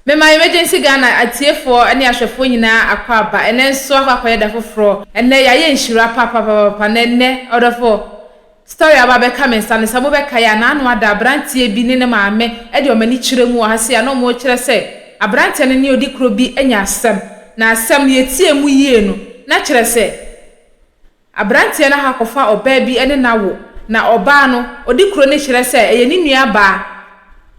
Me my emergency Ghana atiefo ani ahwefo nyina akwaba ene nso akwakoye da foforo ene ya ye nhira papa nenne odofo story aba be ka mensa ne sabo be ka ya na anu ada abrantie bi ne maame e de omani kiremu wa hase ya no mo kire se abrantie ne ne odi Krobi enya asem na asem ye tie mu yie no na kire se abrantie na hakofa oba bi ene nawo na oba no odi kro ne kire se eye ni nua ba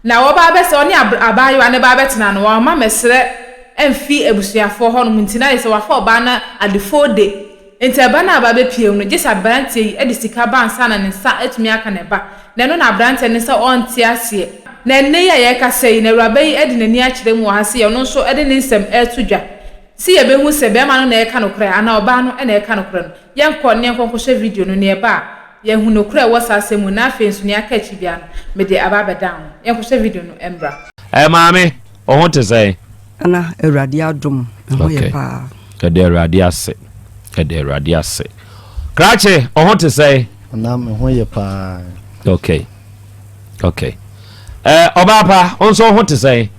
na oba be se oni abayo ane ba betena no wa ma mesre emfi ebusuafo ho no muntina ye se wa fa oba na adefode enti aba na aba be piem no gisa brantie yi edi sika ba ansa na ne sa etumi aka ne ba na no na brantie ne se onti ase na ne ya ye ka sei na awuraba yi edi nani a kire mu ha se ye no so edi ne nsem etudwa si ye be hu se be ma no na ye ka no kra ana oba no na ye ka no kra no ye nkɔ hwɛ video no ne ba ye hu no kra wo sa asemu na afensu ne aka chi bia no me de ababa down ye hwɛ video no embra maame o ho te say ana awurade adom ho ye pa kede awurade ase kede awurade ase krache o ho te say na me ho ye pa okay obapa onso ho te say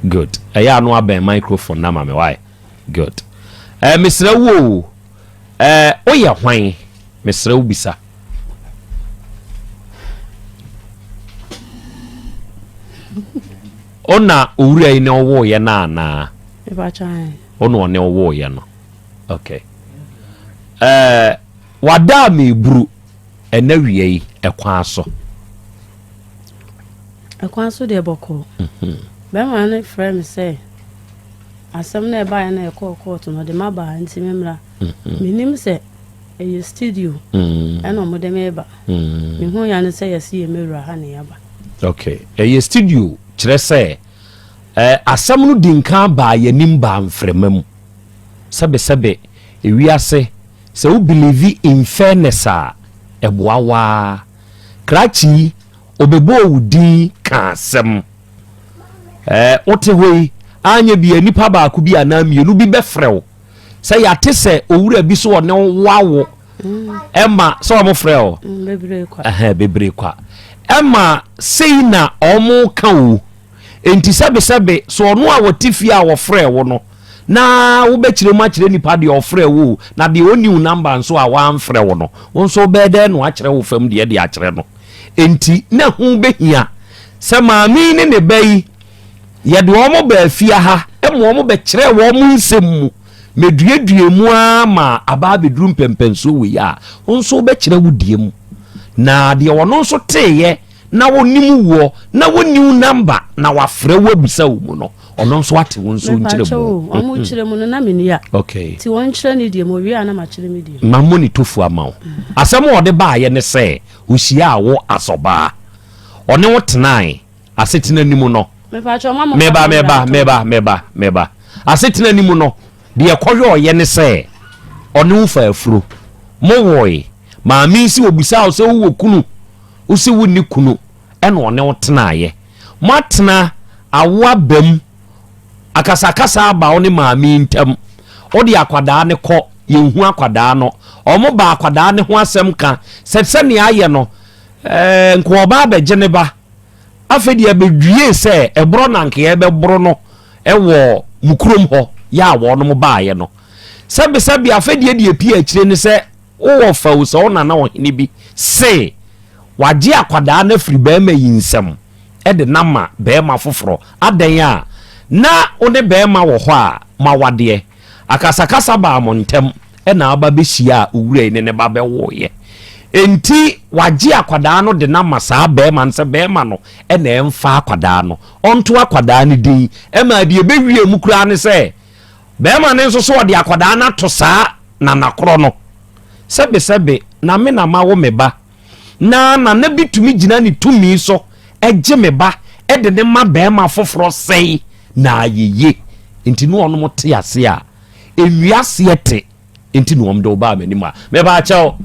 good ya no aben microphone na mame why good misra wo oye hwan misra wo bisa ona owura yi na owo ye na na ona one owo ye no okay wada me buru enawie yi ekwan so de boko be ma na frame say asem na e ba na e court no de ma ba nti memra minim se e studio eno mo de me ba me hu ya ne say yesi e mewura ha ne ya ba okay e studio kire say asem no dinka ba yanim ba mfremam sebe e wiase se wo believe in fairness a eboawa krachi obebo wudi ka asem ote hoi anya bi anipa ba ku bi anamienu bi befrew say yate se owura bi so one wawo emma so mo frew bebre kwa emma sei na omo ka wo enti sebe so ono a wotifi a wo frew no na wo be kire ma kire nipa de ofrew wo na de oni number nso a wa frew no wonso be de no a kire wo fam de a kire no enti na hu behia se maami ne bayi ye de omo ba fia ha emo omo be kire wo mu nsem mu meduedue mu ama aba bedrum pempenso we ya wonso be kire wo die mu na de wono nso teye na wonim wo na woniu number na wafre wo bisa wo mu no ono nso ate wonso nkire mu omo kire mu no na menia okay ti won kire ne die mo wi ana ma kire me die mamoni tofu ama asem wo de ba ye ne se ushia wo asoba one wo tenai asetina nimu no meba asetina nimu no de ekwohwe oye ne se one wo fa afuro mo woi maami si obusa o se wo kunu usi wo ni kunu ene one wo tenaye matena awa bam akasakasa ba one maami ntam odi akwada ne ko yehu akwada no omo ba akwada ne ho asem ka se ne aye no nko oba be geneba afedi abedwie se ebro na nke ebe bro no ewo mukrom ho ya wo no mo baaye no sebi afedi de pia akire ne se wo fa wo so na ohene bi se waje akwada na firi ba ma yinsem de nama be ma foforo adan a na one be ma wo ho a ma wade akasakasa ba montem na aba be hia owura ne ba be wo ye enti waje akwada no de nama saa be ma nse be ma no na emfa akwada no onto akwada ne din ma de be wie mu kura ne se be ma ne nso so de akwada na to saa na nakro no sebe na me na ma wo me ba na bitumi gina ni tumi so eje me ba de ne ma be ma foforo sei na yeye enti no ono mote ase a enwiase ete enti no om do ba manima me ba chao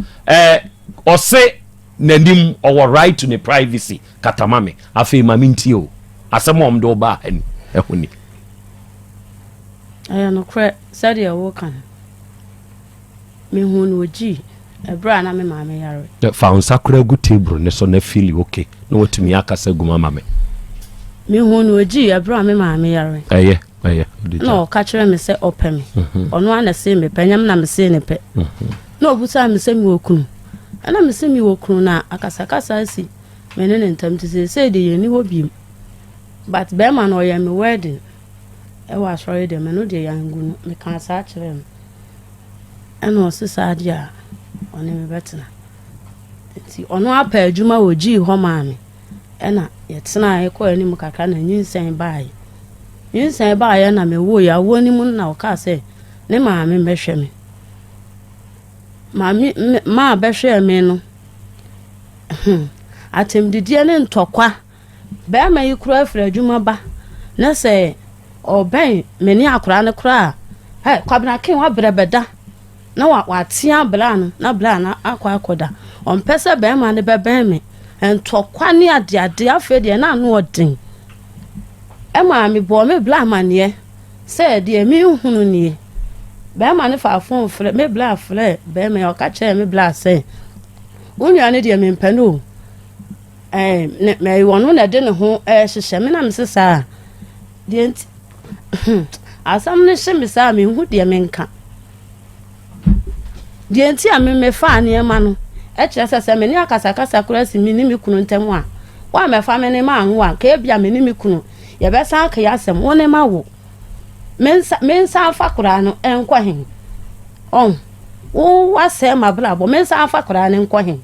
ose nanim our right to the privacy katamame afi mami ntio asem om do ba ani ehuni aya no kre said ya wo kan me hu no ji ebra na me maame yare fa unsakura gu table ne so na feel okay no watumi akasa gu mama me me hu no oji abro me ma me yare no ka kire me se opemi ono ana se me panyam na me se ne pe no obusa me se me okunu ana me se me okunu na akasakasa si me ne ntam ti se de ye ni hobim but be ma no ye me wedding e wa sorry de me no de yangu me kan sa kire me ana o se sa dia oni me betena ti ono apa adwuma oji ho ma me ena yetena ekọ anim kakra na nyinsen bae nyinsen bae na me wo ya wo ni mu na o ka se ne ma me behwe me ma behwe me no atem didie ne ntokwa be ma yikura afra adwuma ba na se oben me ni akora ne kora kwabna ken wa brebeda na wa tia bla no na bla na akoda on pese be ma ne beben me entokwa ne ade afede na anu odin e ma me bo me bla mane se de me hunu nie be ma ne fa fon fre me bla fre be me o ka che me bla se unya ne de me mpano me wonu na de ne ho hyehyɛ me na me sesa de asam ne hye me sa me hu de me nka de enti a me fa ne ma no e kire sese me ni akasakasa kura si mi ni me kunu ntem a wa me fa me ne ma anwa ka bia me ni me kunu ye be san ka ya asem woni ma wo men sa fa kura no enko hen wo wa se ma bla bo men sa fa kura ne enko hen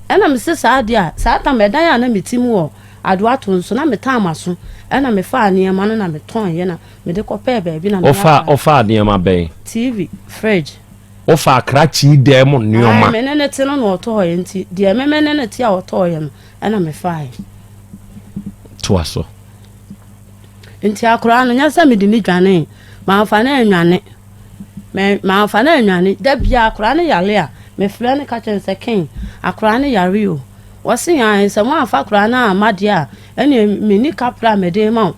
ena me se sa dia sa ta me dan ya na me timu wo ado ato nso na me ta amaso ena me fa ne ma no na me ton ye na me de kope ba bi na me ofa ne ma ben TV fridge ofa akrachi dem nneoma me ne te no no to ye nti de me ne te a oto ye no ena me fa to aso nti akora no nya sa me di ni dwane ma fa na anwane ma fa na anwane da bia akora ne yale a me fle ne ka chen se ken akora ne yare o wose yan se mo afa akora na amade a ene me ni kapra me de ma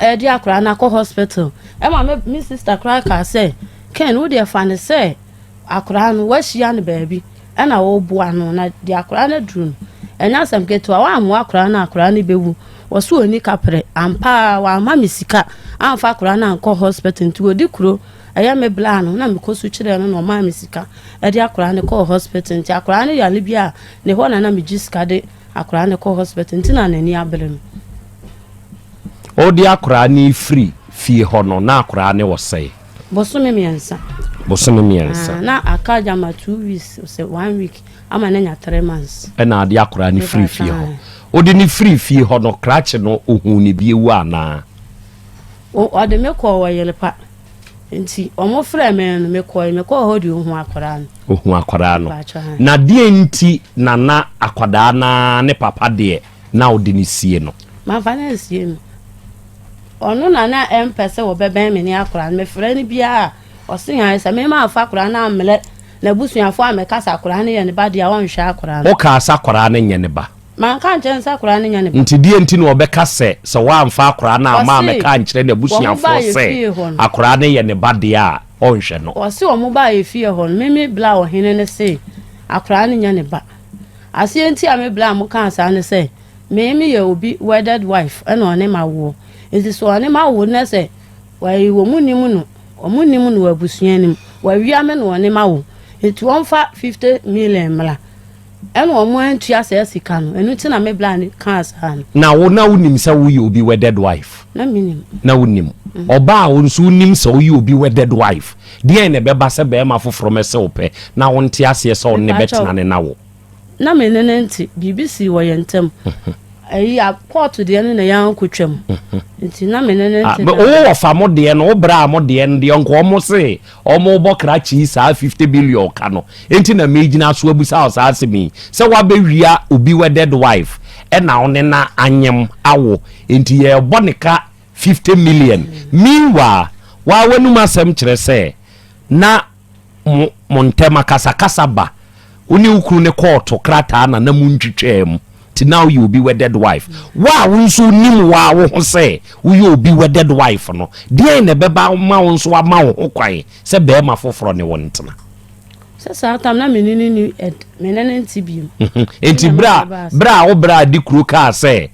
e di akora na ko hospital e ma me sister cry ka say ken wo de fa ne say akora no wahia ne baabi ena wo boa no na di akora na drum enya sam keto wa amu akora na akora ne bewu woso oni kapre ampa wa ma misika amfa akora na nko hospital nti odi kuro aya me bla no na me kosu kire no no ma misika e di akora ne ko hospital nti akora ne yale bia ne ho na me jiska de akora ne ko hospital nti na nani abere no odi akora ni free fie ho no na akora ne wo sei bosome miensa na akaja ma 2 weeks say 1 week ama na nya 3 months na ade akora ni free fie ho odi ni free fie ho no krache no ohun ni biewu ana o de me ko Oyerepa nti omo frɛ me no me ko ho di ohun akora no na die nti na akwada na ne papa de na odi ni sie no ma fa na sie no ono na empese wo beben me ni akora me frɛ ni bia o se han se me ma fa akora na amle na busuafo amekasa akora ne ye ne ba dia won hwa akora o ka asa akora ne nye ne ba man kan chen sa akora ne nye ne ba nti die nti no obeka se wa amfa akora na ma ameka nkyere na busuafo se akora ne ye ne ba dia o hwe no o se o mo ba ye fie ho me bla o hene ne se akora ne nye ne ba ase nti a me bla mo kan sa ne se me ye obi wedded wife ena one ma wo enti so one ma wo ne se wa yi wo munimu no omunimu no abusuanim wa wia me no one ma wo enti won fa 50 million mla ena o mo antua se sika no enu ti na me bla ne kan sa no na wo nim se wo yi obi wedded wife na minim na wo nim oba wo nso nim se wo yi obi wedded wife de ne be ba se be ma foforo me se wo pe na wo ntia ase se wo ne betena ne na wo na me ne nti BBC wo yentem ayi a court de ne na yan kotwam nti na me ne nti o fa mo de no bra mo de no de nko mo se o mo bokra chi sa 50 billion ka no enti na megina so abusa o sa asemi se wa be wia obi wedded wife e na one na anyem awo enti ye bonika 50 million meanwhile wa wanu masem kire se na montema kasa ba oni ukuru ne court krata na muntwetwem ti now you be wedded wife wa wonso nim wa wo say you be wedded wife no de na beba ma wonso ama wo kwan se be ma foforo ne wontena se sa tam na menini ni menene ntibiem enti bra di kuro ka say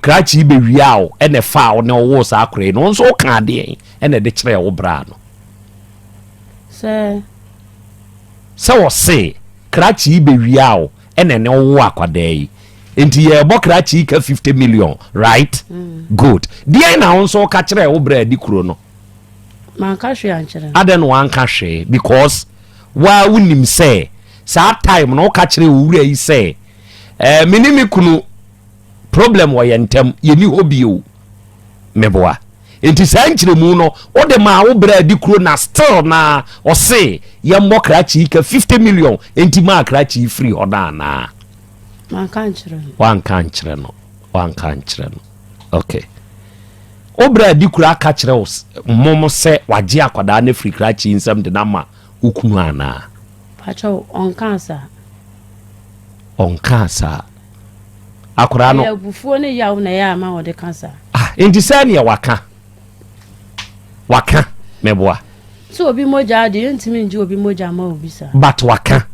krachi be wiao ene fa ne wo sa akure no nso ka de ene de kire wo bra no se wo se krachi be wiao ene ne wo akwada yi enti ye bo krachi ka 50 million right good de na nso ka kire wo bra di kuro no man ka hwe ankire aden wan ka hwe because wa wunim se sa time no ka kire wo wura yi se minimi kunu problem wa yentem yeni hobio meboa enti sa nkyire mu no wo de ma wo bra di kuro na still na o se ye mo krachi ka 50 million enti ma krachi free oda na man kan kire no wan kan kire no okay o bra di kuro aka kire wo momo se waje akwada na free krachi nsam de na ma ukunu ana pacho on cancer akura no ya bufuo ne yawo na ya ma wo de cancer enti sane ya waka meboa so obi moja de yentimi nji obi moja ma obi sa but waka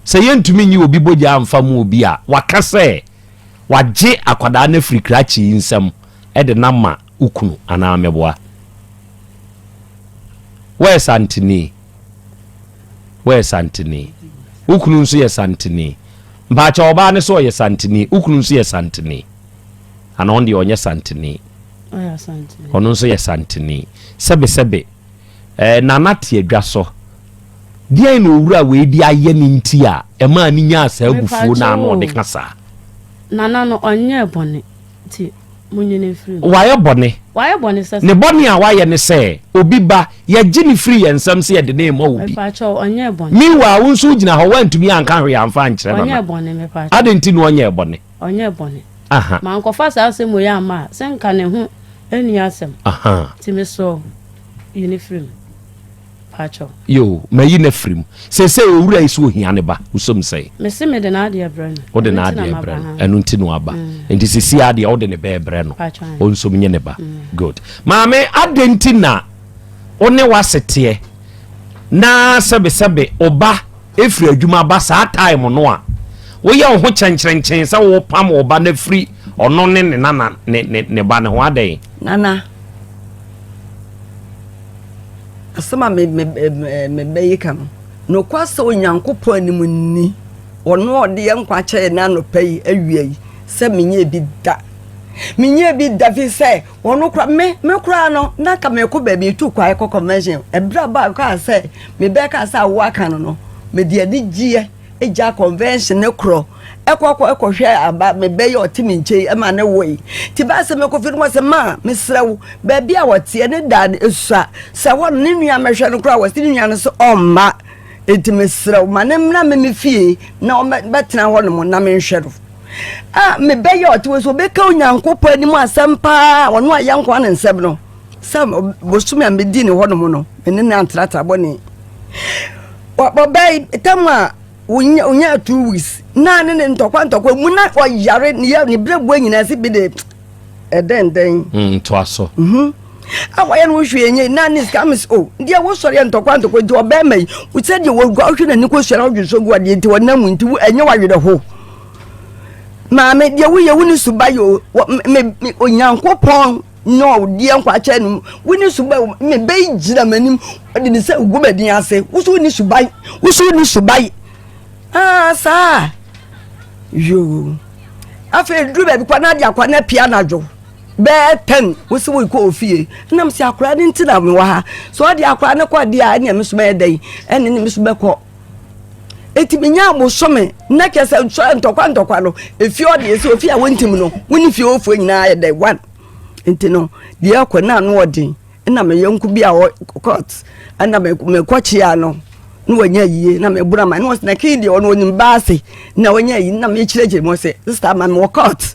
se yentumi nyi obi boja amfa mu obi a waka se waje akwada na free krachi nsam e de na ma ukunu ana meboa where's Anthony ukunu nso ye Santini mbacha oba ne so ye Santini ukunu nso ye Santini ana onde onye Santini oya Santini ono nso ye Santini sebe nanate adwa so dia no owura we di aye ni nti a e ma ni nya asa agufuo na ano de kasa nana no onye bone ti munyene free waye bone sasa ne bone a waye ne se obi ba ye gini free ensam se ye de na ma obi pacho onye bone mi wa wonso gina ho wantumi anka hwe amfa nkyere no onye bone me pacho adenti no onye bone aha ma nkofa sa asem ya ma se nka ne ho eni asem aha ti me so uniform pacho yo mayi na frim se owura iso ohia ne ba usom sei me se me de na ade brand o de na ade brand enu nti no aba enti sisi ade o de ne be brand no o nsom nye ne ba good maame adenti na one wasete na sebe oba efri adwuma ba sa time no a wo ye ho kyenkyerenkyen sa wo pam oba na free ono ne nana ne ba ne ho ade nana asema me beyi kam no kwasa onyankopon anim nni ono ode ye nkwa kye na no pay awie se menye bi da fi se ono kra me kra no na ka me ko ba bi tu kwa ko convention ebra ba ka se me be ka sa wo aka no me de adi gie eja convention ne kro hwe aba me be yo timi nche e ma ne woi ti ba se me ko fi no se ma me srew ba bi a wote ne da esua se won ne nua me hwe no kra wo se nua no so omma enti me srew ma ne mna me fie na o betena ho no mo na me hwe do me be yo to so be ka onyankopon ani mu asempa wono ayanko an nsem no sam bosumi am di ne ho no mo no me ne antrata boni wo be tamwa unya 2 weeks na ne ntokwa mu na oyare ni brebo nyina se bi de eden to aso awaye no hwe enye na ne scams dia wo sori ntokwa di oba mai wo se de wo gwa hwe na ni ko hwera odwo so gwa de nti wonam nti enye wawede ho ma me dia wo ye wo ni subayo me onyankopon no dia nkwa cha nu wo ni subayo me be gira manim de ni se ugo badin ase wo so ni subayo sa yo afa dru ba bi kwa na dia kwa na pia na dwo be 10 wosi wo ko ofie nam si akura ni ntina me wa ha so dia akura ne kwa dia ne me so me dai ene ne me so be ko eti menya mo so me na kesa ntokwa no efi o de esi ofie a wontim no woni fie ofu nyina ya dai one enti no dia kwa na no odin na me yanku bi a court na me kwachi ya no no wanya yie na me bura ma no na kidi ono onim baase na wanya yi na me kireje mo se sister man mo court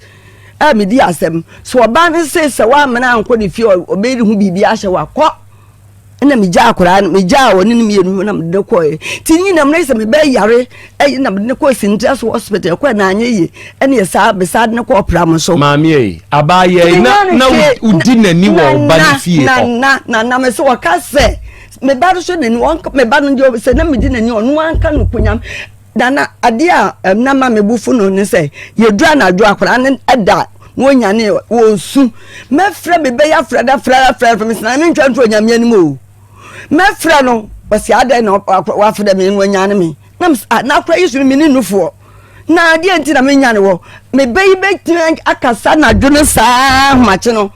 me di asem so oba ne se wa mena anko ne fi obedi hu bibi ahye wa ko na me ja akora me ja woni ne mienu na me de ko tinyi na me se me be yare na me de ko sintra so hospital ko na anye yi ene sa be sa ne ko pram so mami abaye na udi nani wo ba ne fie na me so wa ka se me ba so ne ni won me ba no ndio se na me di nani onu anka no kunyam dana ade a na ma me bufu no ne se ye dura na dura akora ne ada wonyane wo su mefra me be ya fra me sana me ntwa nto onyame anim o mefra no wasi ada na wa fra me wonyane me na akra yisu me ni nufo na ade enti na me nyane wo me be akasa na dwono saa mache no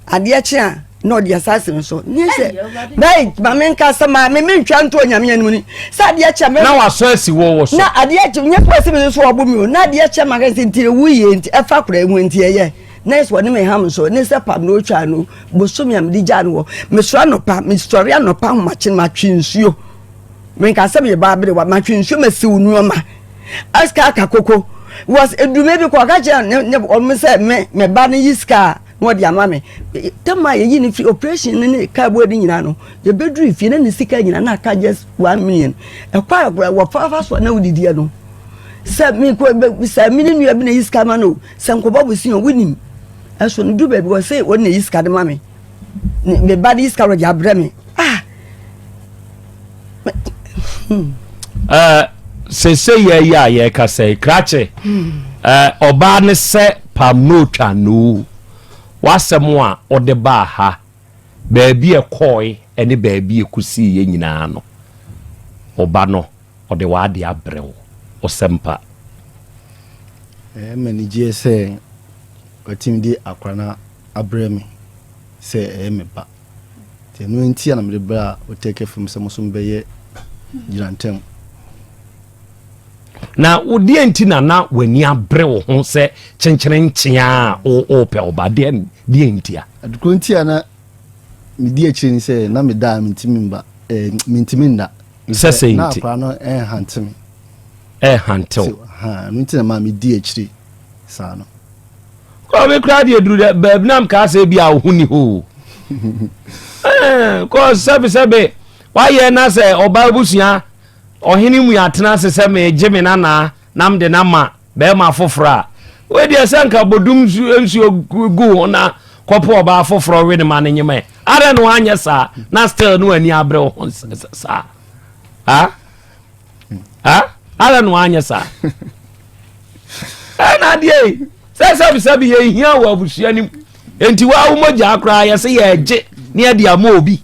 ade chi a no dia sase so ni se bai ma men ka sama me ntwa nto onyame anim ni sa ade chi me na waso asi wo so na ade chi nya kwase me so obo mi o na ade chi ma kan se ntire wuye enti efa kura emu enti eye nice one me ham so ni se pam no twa no bosomi am di jan wo me so anopa me story anopa mache ma twinsuo men ka se me ba bere wa ma twinsuo ma si unu ma aska akakoko was edume bi ko ka je ne o se me ba ni yiska no dia ma me tema ye ni free operation ni ka bo di nyina no je bedru fie na ni sika nyina na ka just 1 million e kwa wo fa so na udidi no se mi ko se mi ni nua bi na yiska ma no se nkoba bo si o winim eso ndu be bi wo se wo na yiska de ma me ba di yiska ro ja bre me sese ye ka say krache oba ne se pamotwa no wasem a ode ba ha baabi e koi ene baabi e kusi ye nyina no oba no ode wa de abrewo osempa manage say otim di akrana abremi say me ba te no ntia na me bra OTECFM se mosum beye gilantem na odi enti na wani abrewo ho se chenchene ntia o pe oba de di entia adukro ntia na me di akiri ni se na me da mintimi mba mintimi nda se se na enti akwa no hantim hantil ha mintina ma me di akiri sa no ko me kra de duru de babnam ka se bia ohuni ho ko sabe wa ye na se oba busia ohini mu atena se me jeme na nam de na ma be ma fofora we de sanka bodum nsu gu na kopo oba foforo we ne ma ne nyeme are no anya sa na still no ani abre ho sa are no anya sa na de sabe ye hia wa busia nim enti wa wo moja akra ye se ye je ne ade ama obi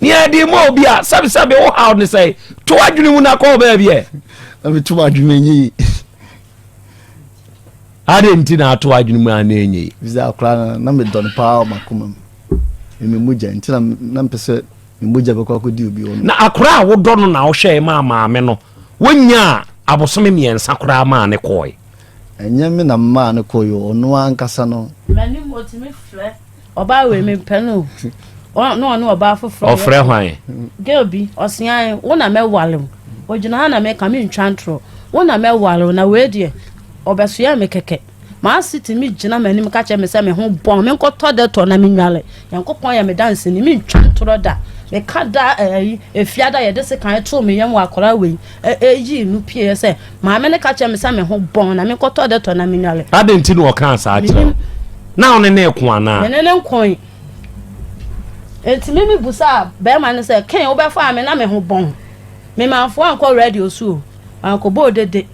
ni adi mo bia sabe wo how ne say to adwene mu na ko ba bia na me to adwene nyi ade nti na to adwene mu ana enyi visa akra na me don pa makoma me muja nti na mpese me muja be ko di obi ono na akra wo do no na wo hwe ma me no wonya abosome miensa kra ma ne koi enye me na ma ne koyo ono ankasa no mani motimi fre oba we me penu no oba foforo ofre hwan girl bi osian wo na me wale ogina ha na me ka me ntwantro wo na me wale na we die obeso ya me keke ma siti mi gina manim ka che me se me ho bon me nkoto de to na me nwale yankopon ya me dance ni me ntwantro da me kada efiada ye de se kan to me yam akora we yi nu pie se ma me ne ka che me se me ho bon na me nkoto de to na me nwale ade nti no kan sa akira na one na eku ana me ne nkon enti me busa be ma ne se ken wo be fa me na me ho bon me ma fo anko radio su anko bo dede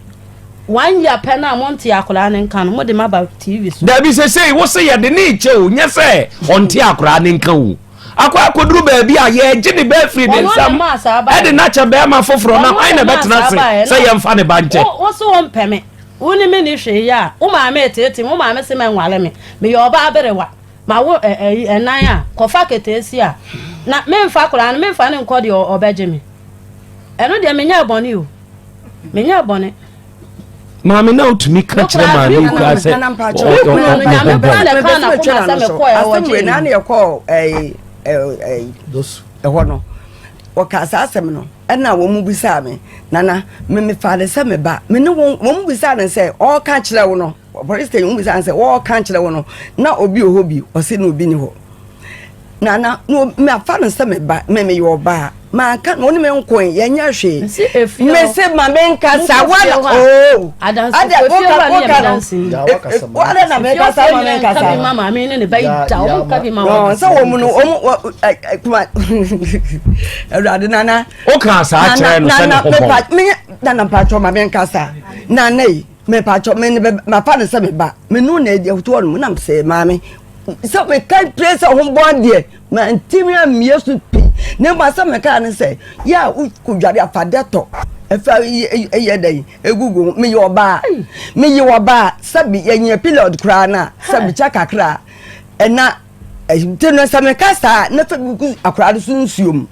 1 year pena monti akora ne nkan mo de ma ba TV su da bi se wo se ye de ni che o nya se onti akora ne nkan o akwa koduru ba bi a ye je ne ba free den sam e de na cha be ma foforo na ai na betena se ye mfa ne ba nche wo so won peme wo ni me ni hwe ya wo ma me tete wo ma me se me nwale me yo ba berewa ma wo enan a kofa ketesi a na me mfa akora me mfa ne nko de obeje me eno de me nya boni o me nya boni mama na utumi ka kire ma ni ku ase we na na call dos ho no o ka sa asem no na wo mu bisa me nana me fa de se me ba me ne wo mu bisa na se o ka kire wo no police station mu bisa na se wo ka kire wo no na obi o hobi o se na obi ni ho nana no me afa na se me ba me yo ba ma ka no ni me nko ye nya hwe me se ma me nka sa wa oh adanse ko fi ba ni adanse wa na me ka sa ma me nka sa mama me ne ba ida o ka bi mama no so wo mu no kuma ade nana o ka sa kire no se ne ho me nana pa cho ma me nka sa nana yi me pacho me ma fa ne se me ba me nu na e to no na se maame so me kan place ho bon de ma ntimi am yesu pi ne ma se me kan ne se ya ku dware afade to efa ye dai egugu me yo ba sabi ye pilot kra na sabi cha kakra ena teno se me kasa na fa buku akra do sunsuom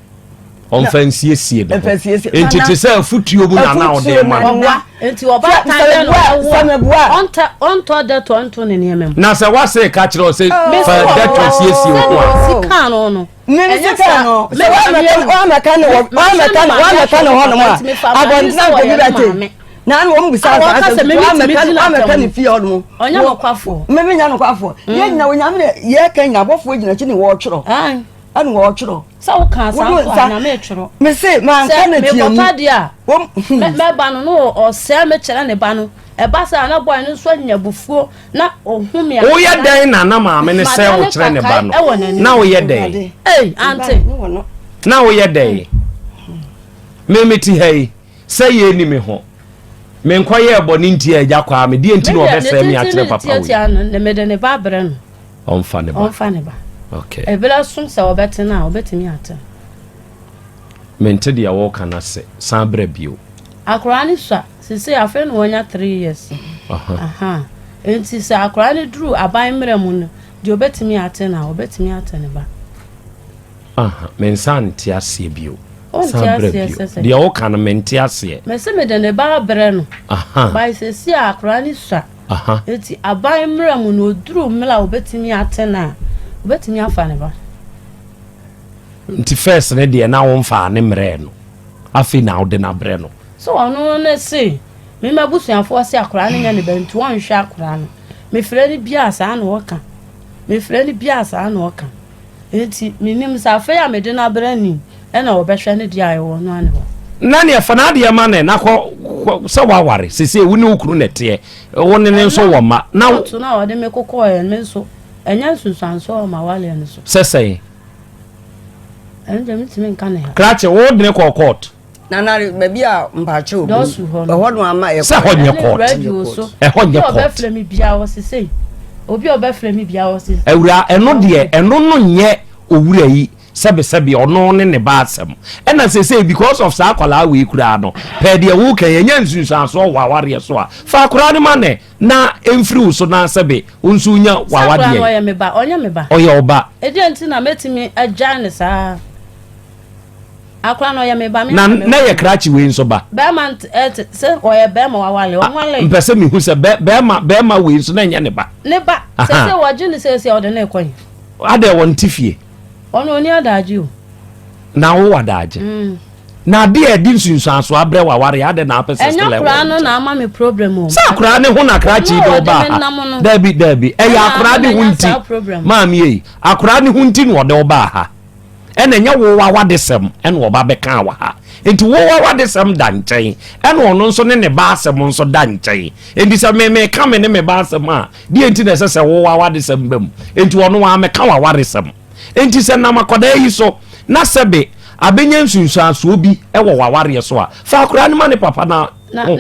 on fancy sie no enti te say futuo bu na o de ma enti oba tan no onto de to ne ne mem na say what say catch us say for that to sie ko sika no me sika no se wa meka no ho no ma abon na go bi bete na no mo bisa wa meka ni fie ono onya no kwafo me nya no kwafo ye nya wonya me ye kan nya bofo gina chi ni wo tworo anu wo tworo sa wo kan sa na me tworo me se man kan na tie me padia me ba no o se me kire ne ba no e ba sa na boy no so nya bufuo na ohumi o ye den na na ma me ne se wo kire ne ba no na o ye den ante na o ye den me meti hey say ye ni me ho me nkwaye ebo ni ntia agya kwa me die nti no obese me akire papa wo ne me de ne ba bre no on fa ne ba okay ebela sum se obetena obetimi ata mente dia wo kana se san bra bio akora ni swa sisi afa no wonya 3 years enti se akora ni dru aban mra mu no de obetimi ata na obetimi ata ne ba men san ti ase bio san bra bio dia wo kana mente ase me se me de ne ba bre no ba sisi akora ni swa enti aban mra mu no dru mla obetimi ata na obetimi afa ne ba nti first ne de na wo mfa ne mre no afi na wo de na bre no so ono na se me mabusuafo se akora ne nya ne bantu won hwe akora no me frɛ ni bia sa na woka enti minim sa fa ya me de na bre ni e na obɛhwɛ ne de ayo no ane ho na ne fa na de ma ne na kɔ se wa ware sese wo ne okuru ne te wo ne nso wo ma na to na wo de me kokɔ e me nso enya sunsanso ma wale ne so sese ende mitime nkane ha krache wo de ne kɔ court na baby a mpache obu ho no ama e se ho nye court e ho nye court obefle mi bia wo sese obi obefle mi bia wo sese ewura eno de eno no nye owura yi sebe ono ne ba asem e na sese because of sa akwala we kura no pe de wo kan yenya nsunsanso waware so a fa kura ne ma ne na emfiri so na sebe unsu nya wawade ye oya me ba oya oba e de nti na metimi agya ne sa akwa no ya me ba me na ye krachi we nso ba be man se oya be ma wawale onwale mpese mi hu se be ma we nso na nya ne ba sese waje ne sese ode na ekwan ade won tifie ono oni adaji o na wo wadaje na de edi nsunsanso abre waware ade na apese level enya kura no na ama me problem o sa kura ne ho na krachi do ba dabi ya akura de hunti maami yi akura ne hunti no de oba ha ena nya wo wawade sem ena oba beka wa ha enti wo wawade sem da nchen ena ono nso ne ba asem nso da nchen enti se me ka me ne me ba asem a de enti na se wo wawade sem bam enti ono wa me ka waware sem enti se na makoda yi so na sebe abenya nsunsuanso obi ewo waware so a fa akura ne ma ne papa na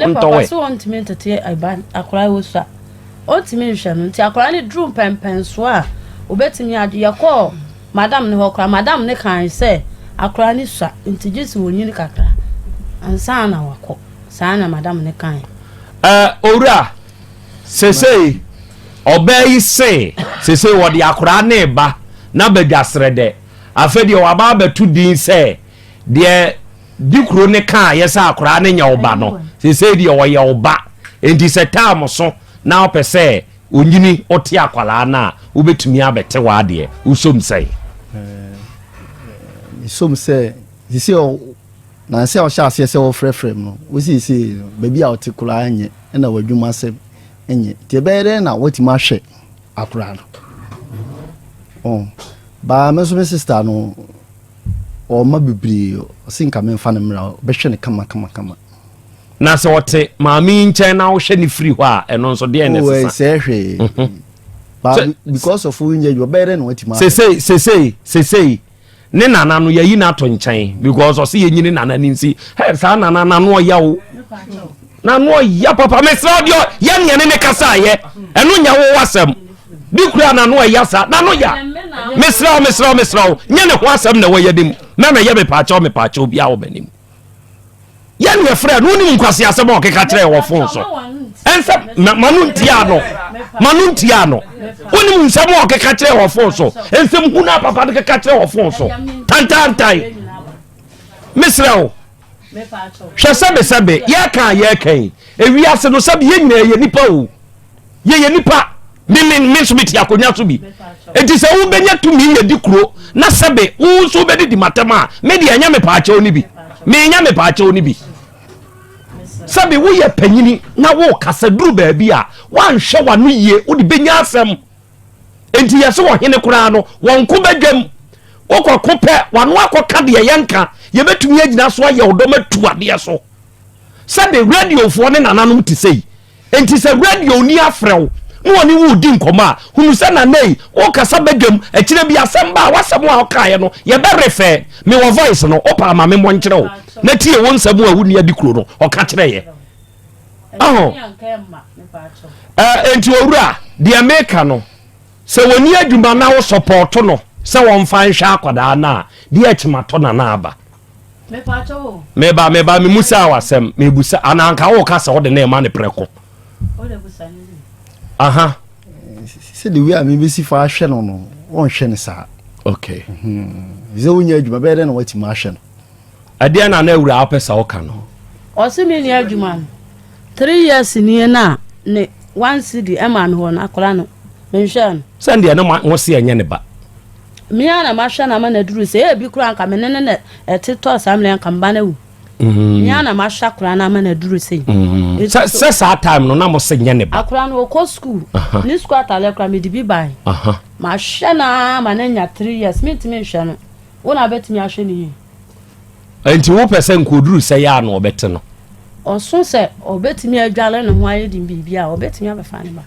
ntowe so want me tete iban akura wo so otimi hwe no nti akura ne drum pempen so a obetimi ade yakọ madam ne hokra madam ne kan se akura ne so nti jesi wonyini kakra ansa na wakọ sana madam ne kan owura sesei obai sesei wodi akura ne ba na badwasrede afedi o aba batu din se de dikro ne kan yesa akura ne nya oba no sesei de o ye oba enti se tam so na opese onyini oti akwala na obetumi abete wade usom sei isom sei disi o na se o sha se o frefrem no wo si baby a oti kula anye na wadwuma se enye te bere na wotima hwe akura no ba me so me sister no o ma bibiri sinka me fa ne mra be hwe ne kama na se wote maami nchen na wo hwe ne free ho a eno nso de ene sesa se hwe but because of unye you better no watima say ne nana no yayi na to nchen because o se yenyini nana ni nsi he sa nana no ya wo na no ya papa mesra dio ya ne ne kasa ye eno nya wo wasam bi kura na no ya sa na no ya mesra nya ne ho asam na wo yadim na na ye me pa cha obi a wo banim ya ne frɛ no ni nkwase asɛm o keka kyerɛ wo fon so ensa manuntia no woni nsɛm o keka kyerɛ wo fon so ensɛm hu na papa de keka kyerɛ wo fon so tantantai mesra o hwɛ sɛbe yɛka ewiase no sɛbe yɛ nyina yɛ nipa o yɛ nipa me so beti akonya so bi enti sɛ wo benya tumi yɛ di kuro na sɛbe wo so bedi di matam a me de anya me paakyɛ oni bi me nya me paakyɛ oni bi sɛbe wo yɛ panyini na wo kasa duru baabi a wanhwɛ wano yie wo de benya asɛm enti yɛ so wɔ hene koraa no wɔn ko badwam wokɔ ko pɛ wano akɔka de yɛnka yɛbɛtumi agyina so ayɛ wodɔm atu adeɛ so sɛbe radiofoɔ ne nananom te sei enti sɛ radio ni afrɛw no woni wo di nkɔma a hunu sɛ na nei wo kasa badwam akyire bi asɛm ba wasɛm a ɔkaeɛ no yɛbɛrefɛ me wɔ voice no opa ma me mmɔnkyerɛ wo na tie wo nsɛm a woni adi kuro no ɔka kyerɛ yɛ enti owura deɛ meka no sɛ woni adwuma na wo support no sɛ wɔn fa nhwɛ akwadaa na deɛ akyimato na na aba meba me musa wasɛm me busa ananka wo kasa wo de na ema ne preko aha se de wi a me besi fa ahwɛ no won hwɛ ne saa okay ze wonya adwuma bɛyɛ na wati ma ahwɛ no adeɛ na na awura apɛsa wo ka no ɔsɛ ni adwuma 3 years ni na ne 1 cd ema me ho na akora no menhwɛ no sɛ deɛ na mo se enye ne ba mia na mahwɛ na ma na duru sɛ ebi kura nka me ne ɛtetɔ samle nka mba na wu mia na mahwɛ kura na ma na duru sɛ sɛ saa time no na mo se nye ne ba akura no ko school ni school atale kura me di bi bai mahwɛ na ma na nya 3 years me ntimi nhwɛ no wona betimi ahwɛ ni enti wo pɛ nko duru sɛ ya na obete no ɔso sɛ obetimi adwale no ho ayɛ di bibia obetimi abefa ne ba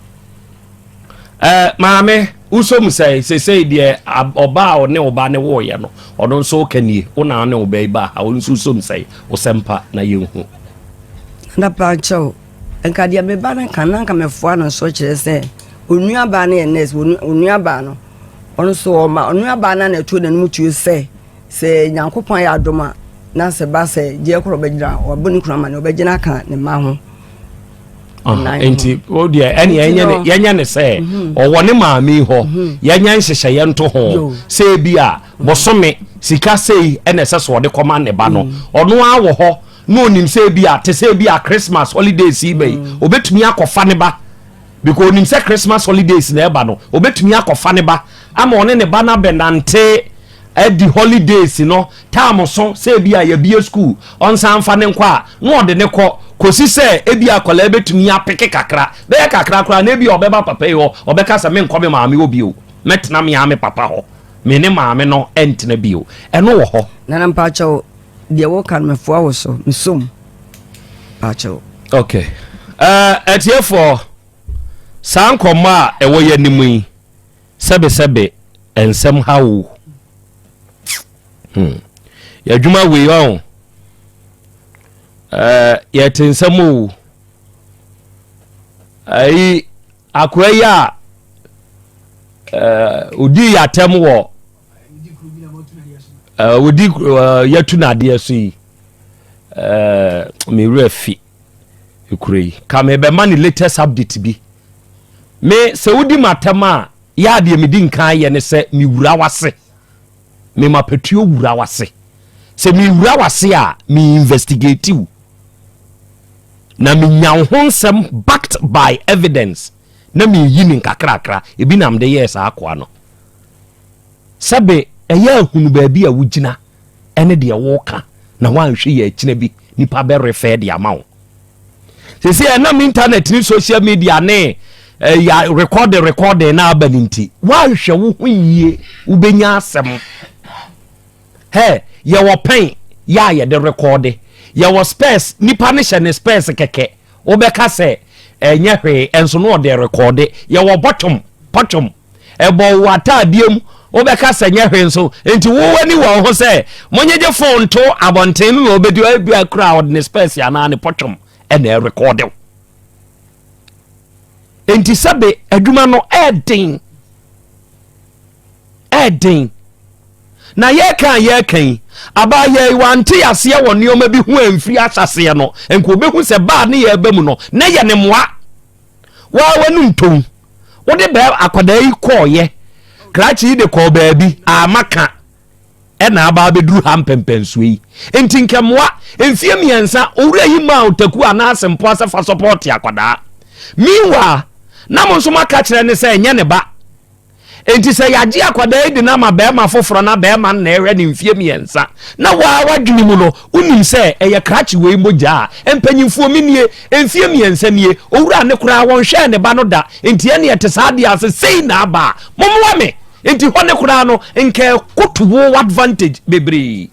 maame usom say de oba o ne oba ne wo ye no odon so kanie una ne oba iba ha onso usom say osempa na yehu na pacho enka dia me ba na kana nka mefo na so kire se onuaba na enes onuaba no onso o ma onuaba na na to na mutu se nyankopon ya adoma na se ba se je kro begira oboni kro ma ne obegina kan ne ma ho enti o dia ene yenya ne se owo ne maami ho yenya nhyehyɛ ye nto ho se bia bosome sika sei ene se so de koma ne ba no ono awo ho no nim se bia te se bia Christmas holidays ibe obetumi akofa ne ba because nim se Christmas holidays na eba no obetumi akofa ne ba ama one ne ba na benante the holidays no time so se bia ya bia school on san fa ne nkwa no de ne kɔ kosi se ebi akola ebetumi apeke kakra be kakra kra na ebi obeba papa yi ho obeka se me nkɔ me maame obi o metena me ame papa ho me ne maame no entena bi o eno wo ho na mpa chawo de wo kan me fo awo so nsum pa chawo okay etiefo san koma ewo ya nimu yi sebe ensem hawo ya dwuma we on ya tensamo ai akoya odi ya tem wo odi ya tunade so yi me refi ekurei ka me be man latest update bi me se odi matama ya de me di nkan ye ne se me wura wase me mapetuo wura wase se me wura wase a me investigative na me nya ho nsem backed by evidence na me yini kakrakra ebi nam de yes akwa no sebe eya hunu ba bi a wugina ene de woka na wanhwe ya akina bi nipa be refer de amawo se na me internet ni social media ne ya record na abaninti wanhwe wo ho yie ubenya asem he ye wo pen ya ye de record ye wo space nipa ne hye ne space keke obeka se enye hwe enso no de record ye wo bottom ebo wata diem obeka se nye hwe enso enti wo wani wo ho se monyeje phone to abonten no obedu abia crowd ne space ya na ne bottom ɛna ɛrekɔɔde enti sɛbe adwuma no ɛden na yɛkan aba yɛ wante aseɛ wɔ nneɛma bi ho amfiri ahyɛseɛ no nko obehu sɛ baa ne yɛ ba mu no na yɛ ne mmoa waa wanu ntom wode bɛ akwadaa yi kɔɔyɛ krakye yi de kɔɔ baabi amaka ɛna aba abɛduru ha mpɛmpɛnsuo yi enti nkɛmmoa mfie mmiɛnsa owura yi ma otaku anaasɛ mpo asɛ fa support akwadaa meanwhile na mo nso maka kyerɛ ne sɛ ɛnyɛ ne ba enti sɛ yagye akwadaa yi de na ma bɛrima foforɔ na bɛrima na ɛhwɛ ne mfie mmiɛnsa na wadwene mu no wonim sɛ ɛyɛ krakye wei mogya a mpanyimfoɔ mi nie mfie mmiɛnsa nie owura ne koraa wɔnhwɛ ne ba no da enti ɛne ɛte saa deɛ ase sei na aba mommoa me enti hɔ ne koraa no nkɛ kotowo advantage bebree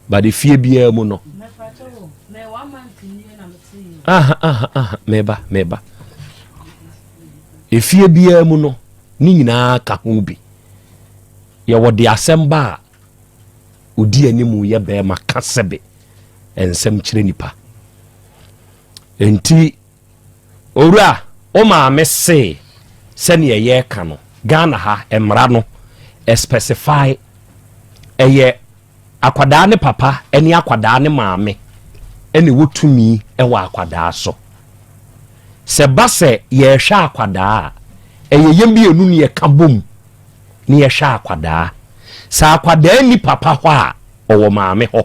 bade fie biara mu no meba efie biara mu no ni nyinaa ka ho bi yɛwɔ de asɛm ba a odi animu yɛ bɛɛma ka sɛbe ensɛm kyerɛ nipa enti owura o maame se sɛnea yɛ ka no Ghana ha emra no specify ɛyɛ akwadaa ne papa ɛne akwadaa ne maame ɛne wotumi ɛwɔ akwadaa so sɛ ba sɛ yɛhwɛ akwadaa ɛyɛ yɛmbienu ne yɛka bom ne yɛhwɛ akwadaa sɛ akwadaa ni papa hɔ a ɔwɔ maame hɔ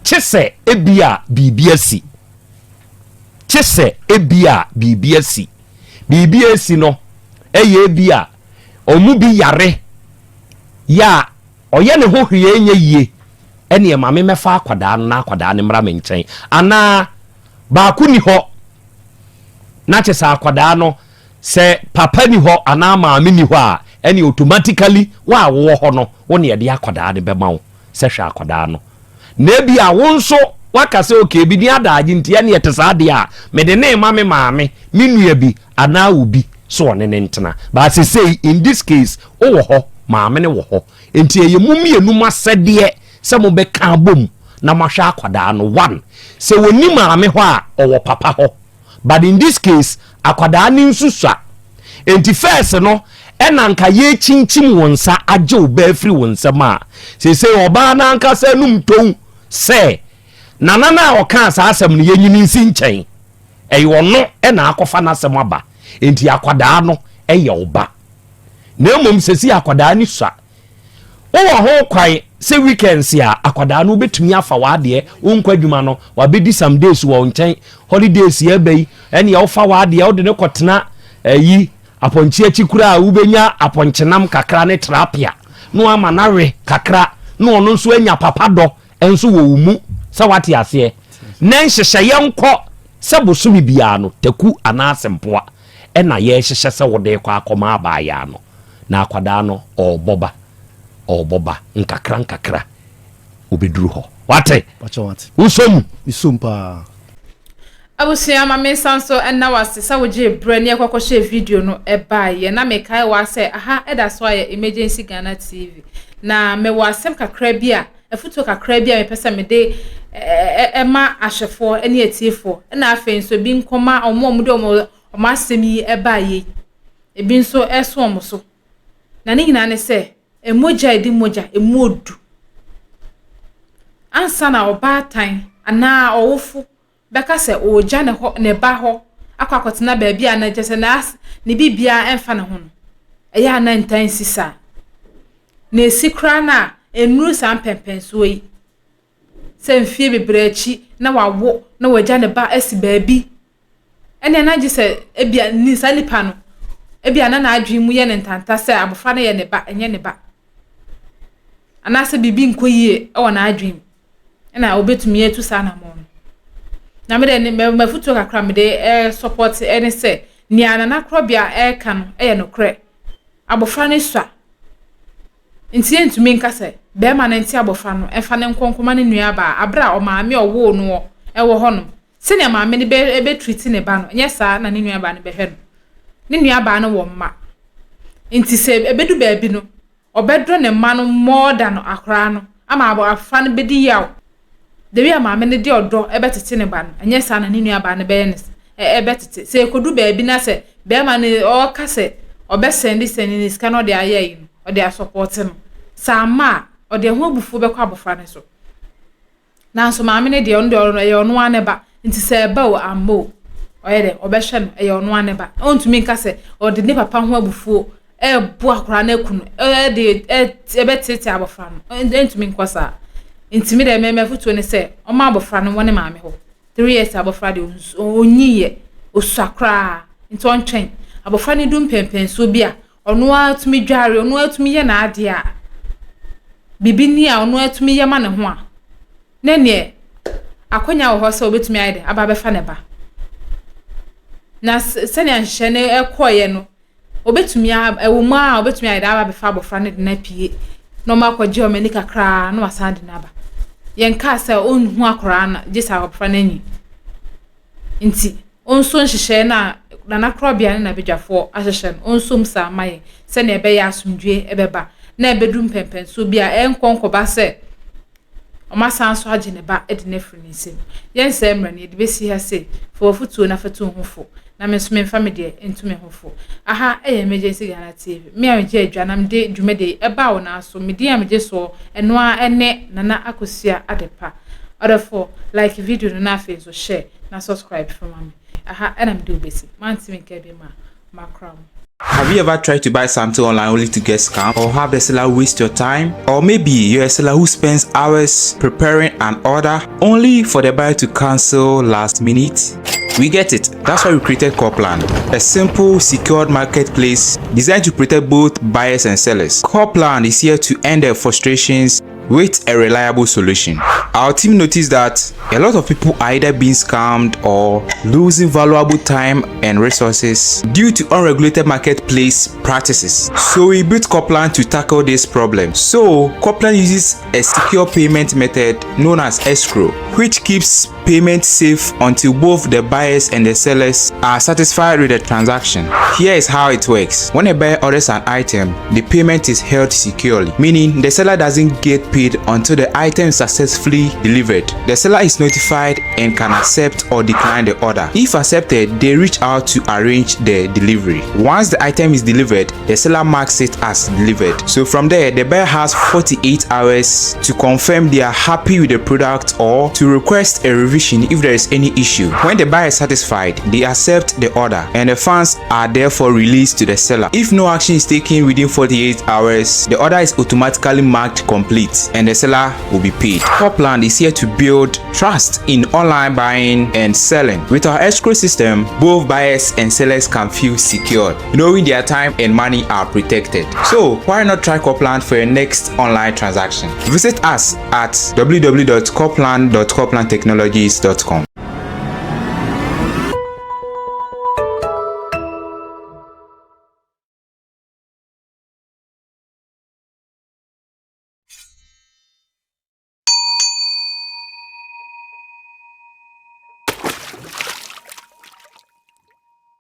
kye sɛ ebia biribi asi biribi asi no ɛyɛ ebia ɔmu bi yare ya ɔyɛ ne ho hwee nyɛ yie ɛne maame mɛfa akwadaa no na akwadaa ne mmra me nkyɛn ana baako ni hɔ na kye sɛ akwadaa no sɛ papa ni hɔ ana maame ni hɔ a ɛne automatically wa wo hɔ no wo ne yɛde akwadaa ne bɛma wo sɛ hwɛ akwadaa no na ebi a wo nso waka sɛ okay bi ni adagye ntia ne yɛte saa de a mede ne ma me maame me nua bi ana wo bi so ɔne ne ntena but say in this case wo wɔ hɔ maame ne wɔ hɔ enti ɛyɛ mu mienu masɛdeɛ sɛ mo bɛka bom na mahwɛ akwadaa no one sɛ woni maame hɔ a ɔwɔ papa hɔ but in this case akwadaa ne nsusua enti first no ɛna nka ye chinchim wonsa agye oba afiri wonsam a sɛ ɔbaa na nka sɛ num ton sɛ nana na ɔka saa asɛm no yenyini nsi nkyɛn ɛyɛ ɔno ɛna akɔfa na asɛm aba enti akwadaa no ɛyɛ oba na mmom sɛsi akwadaa ne sua wo ho kwan sɛ weekends a akwadaa no betumi afa wadeɛ wonkwa adwuma no wabedi some days wɔ nkyɛn holidays yɛ bɛyi ɛne yɛ wofa wadeɛ wode ne kɔtena ayi aponchi akikura a wubenya aponchenam kakra ne terapia no ama nawe kakra no ono nso anya papa do enso wo mu sa wate ase na nhyehyɛ nkɔ sɛ bosumi bia no taku anasempoa ɛna yɛ hyehyɛ sɛ wode kɔ akɔma abaaya no na akwada no ɔbɔba nkakra obeduru hɔ wate usom isumpa abusia mame sanso enna wase sa woje bre ne ekokoshe video no ebaye na me kai wa se aha eda so aye emergency Ghana TV na me wasem kakra bi a efuto kakra bi a me pese me de ema ahwefo ene etiefo na afen so bi nkoma omo de omo asemi ebaye ebi nso eso omo so na ne nyina ne se emoja edi moja emodu ansa na obatan ana owofo beka se oja ne ba ho akwakotena ba bia na jese na ne bibia emfa ne ho no eya na ntan sisa na esikra na enuru san pempenso yi se mfie bebrachi na wawo na waja ne ba asi baabi ene na jese ebia ni salipa no ebia na adwi mu ye ne ntanta se abofa na ye ne ba enye ne ba anase bibi nkoyie e wona adwi na obetumi etu sa na mo na me de me futu kakra me de support ene se ni anana Krobea ka no ye no kre abofra ne sua ntie ntumi nka se be ma na ntie abofra no efa ne nkonkoma ne nua ba abra o maame owo no e wo ho no se ne maame ne be treat ne ba no nye sa na ne nua ba ne be hwe no ne nua ba no wo mma nti se ebedu ba bi no obedro ne ma no more than akra no ama abofra no bedi yaw dewi amaame ne de odo ebetete ne ba no enye sa na ne nua ba ne be ne ebetete se ekodu ba bi na se be ma ne o ka se obesendi ni ska no de aye no o de support no sa ma o de ho bufu be kwa abofra ne so na so maame ne de on de ono ane ba nti se ba o ammo oyede obehwe no ono ane ba ontumi nka se o de ne papa ho abufu bu akora na kunu de ebetete abofra no entumi nkosa ntimi de meme futu ne se o ma abofra no wone maame ho 3 years abofra de onyiye osakra nti on twen abofra ne dum pempen so bia ono atumi dware ono atumi ye na ade a bibini a ono atumi ye ma ne ho a na ne akonya wo ho se obetumi ayde aba befa ne ba na sene anhye ne ekoye no obetumi ewumu a obetumi ayde aba befa abofra ne de na pie no makwaje o mani kakra no asande na ba yen ka se onhu akora na gisa abofra na nyi nti onso nhyehyɛ na Krobea na bedwafo ahyehye no onso msa amaye se na ebe ya asomdwe ebeba na ebedum pempen so bia enkonkoba se omasan so age ne ba ede na firi nsim yen se emre ne de besi ha se fo futuo na fatu hofo na me so me family de entume hofo aha emergency Ghana TV me amje adwanam de dwumede eba wo na so me de amje so eno a ene nana akosia adepa orefo like video na face so share na subscribe for me aha and I'm do basic man see me kebe ma crown. Have you ever tried to buy something online only to get scammed, or have the seller waste your time? Or maybe you're a seller who spends hours preparing an order only for the buyer to cancel last minute? We get it. That's why we created Coplan, a simple, secured marketplace designed to protect both buyers and sellers. Coplan is here to end their frustrations with a reliable solution. Our team noticed that a lot of people are either being scammed or losing valuable time and resources due to unregulated marketplace practices. So we built Coplan to tackle this problem. So Coplan uses a secure payment method known as escrow, which keeps payment safe until both the buyers and the sellers are satisfied with the transaction. Here is how it works. When a buyer orders an item, the payment is held securely, meaning the seller doesn't get paid until the item is successfully delivered. The seller is notified and can accept or decline the order. If accepted, they reach out to arrange the delivery. Once the item is delivered, the seller marks it as delivered. So from there, the buyer has 48 hours to confirm they are happy with the product or to request a revision if there is any issue. When the buyer is satisfied, they accept the order and the funds are therefore released to the seller. If no action is taken within 48 hours, the order is automatically marked complete and the seller will be paid. Copland is here to build trust in online buying and selling. With our escrow system, both buyers and sellers can feel secure, knowing their time and money are protected. So why not try Copland for your next online transaction? Visit us at www.copland.coplandtechnologies.com.